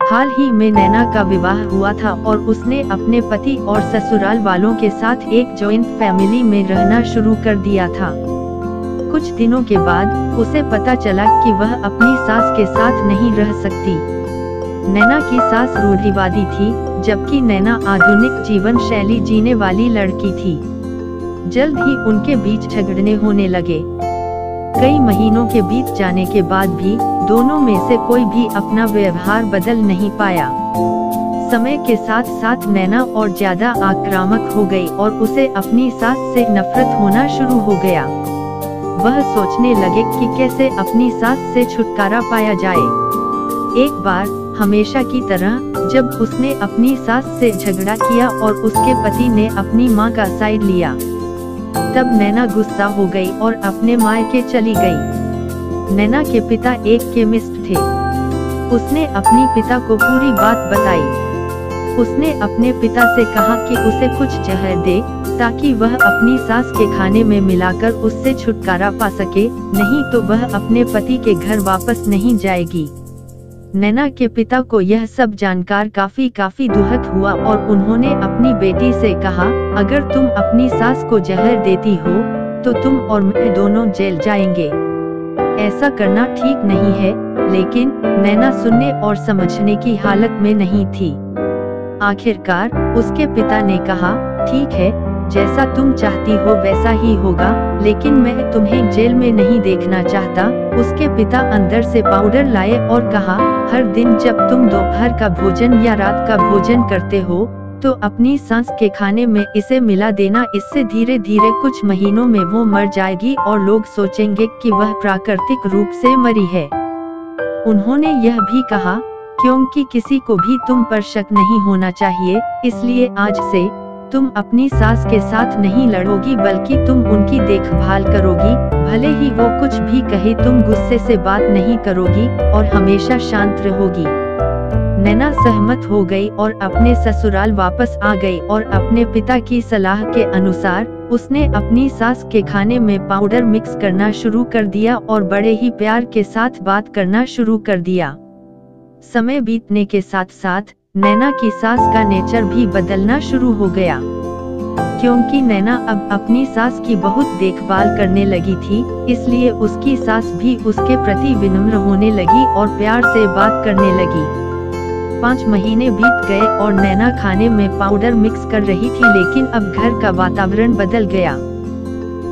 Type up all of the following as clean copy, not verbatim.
हाल ही में नैना का विवाह हुआ था और उसने अपने पति और ससुराल वालों के साथ एक जॉइंट फैमिली में रहना शुरू कर दिया था। कुछ दिनों के बाद उसे पता चला कि वह अपनी सास के साथ नहीं रह सकती। नैना की सास रूढ़िवादी थी, जबकि नैना आधुनिक जीवन शैली जीने वाली लड़की थी। जल्द ही उनके बीच झगड़ने होने लगे। कई महीनों के बीत जाने के बाद भी दोनों में से कोई भी अपना व्यवहार बदल नहीं पाया। समय के साथ साथ नैना और ज्यादा आक्रामक हो गई और उसे अपनी सास से नफरत होना शुरू हो गया। वह सोचने लगे कि कैसे अपनी सास से छुटकारा पाया जाए। एक बार हमेशा की तरह जब उसने अपनी सास से झगड़ा किया और उसके पति ने अपनी मां का साइड लिया, तब नैना गुस्सा हो गई और अपने मायके चली गई। नैना के पिता एक केमिस्ट थे। उसने अपनी पिता को पूरी बात बताई। उसने अपने पिता से कहा कि उसे कुछ जहर दे ताकि वह अपनी सास के खाने में मिलाकर उससे छुटकारा पा सके, नहीं तो वह अपने पति के घर वापस नहीं जाएगी। नैना के पिता को यह सब जानकर काफी दुखद हुआ और उन्होंने अपनी बेटी से कहा, अगर तुम अपनी सास को जहर देती हो तो तुम और मैं दोनों जेल जाएंगे। ऐसा करना ठीक नहीं है, लेकिन नैना सुनने और समझने की हालत में नहीं थी। आखिरकार उसके पिता ने कहा, ठीक है, जैसा तुम चाहती हो वैसा ही होगा, लेकिन मैं तुम्हें जेल में नहीं देखना चाहता। उसके पिता अंदर से पाउडर लाए और कहा, हर दिन जब तुम दोपहर का भोजन या रात का भोजन करते हो तो अपनी सास के खाने में इसे मिला देना। इससे धीरे धीरे कुछ महीनों में वो मर जाएगी और लोग सोचेंगे कि वह प्राकृतिक रूप से मरी है। उन्होंने यह भी कहा, क्योंकि किसी को भी तुम पर शक नहीं होना चाहिए, इसलिए आज से तुम अपनी सास के साथ नहीं लड़ोगी बल्कि तुम उनकी देखभाल करोगी। भले ही वो कुछ भी कहे, तुम गुस्से से बात नहीं करोगी और हमेशा शांत रहोगी। नैना सहमत हो गई और अपने ससुराल वापस आ गई और अपने पिता की सलाह के अनुसार उसने अपनी सास के खाने में पाउडर मिक्स करना शुरू कर दिया और बड़े ही प्यार के साथ बात करना शुरू कर दिया। समय बीतने के साथ साथ नैना की सास का नेचर भी बदलना शुरू हो गया। क्योंकि नैना अब अपनी सास की बहुत देखभाल करने लगी थी, इसलिए उसकी सास भी उसके प्रति विनम्र होने लगी और प्यार से बात करने लगी। 5 महीने बीत गए और नैना खाने में पाउडर मिक्स कर रही थी, लेकिन अब घर का वातावरण बदल गया।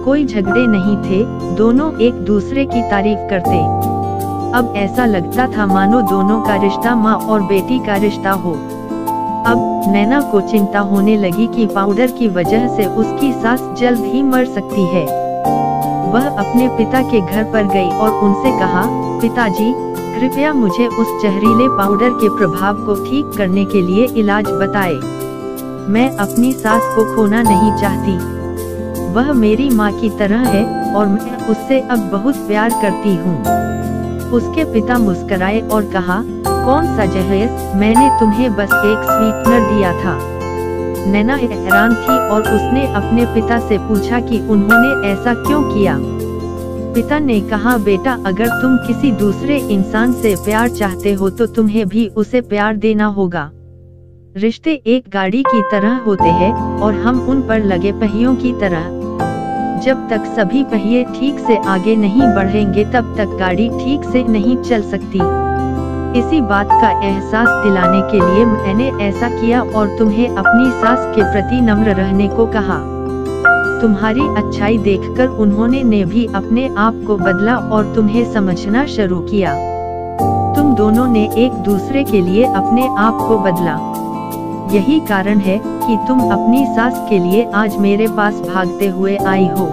कोई झगड़े नहीं थे, दोनों एक दूसरे की तारीफ करते। अब ऐसा लगता था मानो दोनों का रिश्ता माँ और बेटी का रिश्ता हो। अब नैना को चिंता होने लगी कि पाउडर की वजह से उसकी सास जल्द ही मर सकती है। वह अपने पिता के घर पर गई और उनसे कहा, पिताजी, कृपया मुझे उस जहरीले पाउडर के प्रभाव को ठीक करने के लिए इलाज बताएं। मैं अपनी सास को खोना नहीं चाहती। वह मेरी माँ की तरह है और मैं उससे अब बहुत प्यार करती हूँ। उसके पिता मुस्कुराए और कहा, कौन सा जहर? मैंने तुम्हें बस एक स्वीटनर दिया था। नैना हैरान थी और उसने अपने पिता से पूछा कि उन्होंने ऐसा क्यों किया। पिता ने कहा, बेटा, अगर तुम किसी दूसरे इंसान से प्यार चाहते हो तो तुम्हें भी उसे प्यार देना होगा। रिश्ते एक गाड़ी की तरह होते हैं और हम उन पर लगे पहियों की तरह। जब तक सभी पहिए ठीक से आगे नहीं बढ़ेंगे तब तक गाड़ी ठीक से नहीं चल सकती। इसी बात का एहसास दिलाने के लिए मैंने ऐसा किया और तुम्हें अपनी सास के प्रति नम्र रहने को कहा। तुम्हारी अच्छाई देखकर उन्होंने ने भी अपने आप को बदला और तुम्हें समझना शुरू किया। तुम दोनों ने एक दूसरे के लिए अपने आप को बदला। यही कारण है कि तुम अपनी सास के लिए आज मेरे पास भागते हुए आई हो।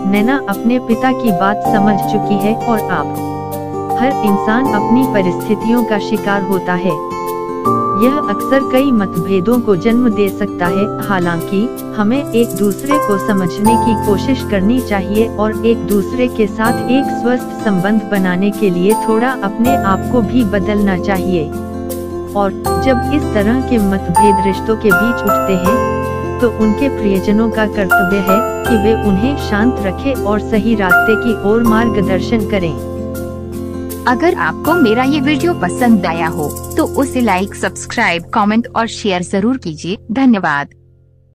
नैना अपने पिता की बात समझ चुकी है और अब हर इंसान अपनी परिस्थितियों का शिकार होता है। यह अक्सर कई मतभेदों को जन्म दे सकता है। हालांकि हमें एक दूसरे को समझने की कोशिश करनी चाहिए और एक दूसरे के साथ एक स्वस्थ संबंध बनाने के लिए थोड़ा अपने आप को भी बदलना चाहिए। और जब इस तरह के मतभेद रिश्तों के बीच उठते हैं तो उनके प्रियजनों का कर्तव्य है कि वे उन्हें शांत रखें और सही रास्ते की ओर मार्गदर्शन करें। अगर आपको मेरा ये वीडियो पसंद आया हो तो उसे लाइक, सब्सक्राइब, कमेंट और शेयर जरूर कीजिए। धन्यवाद।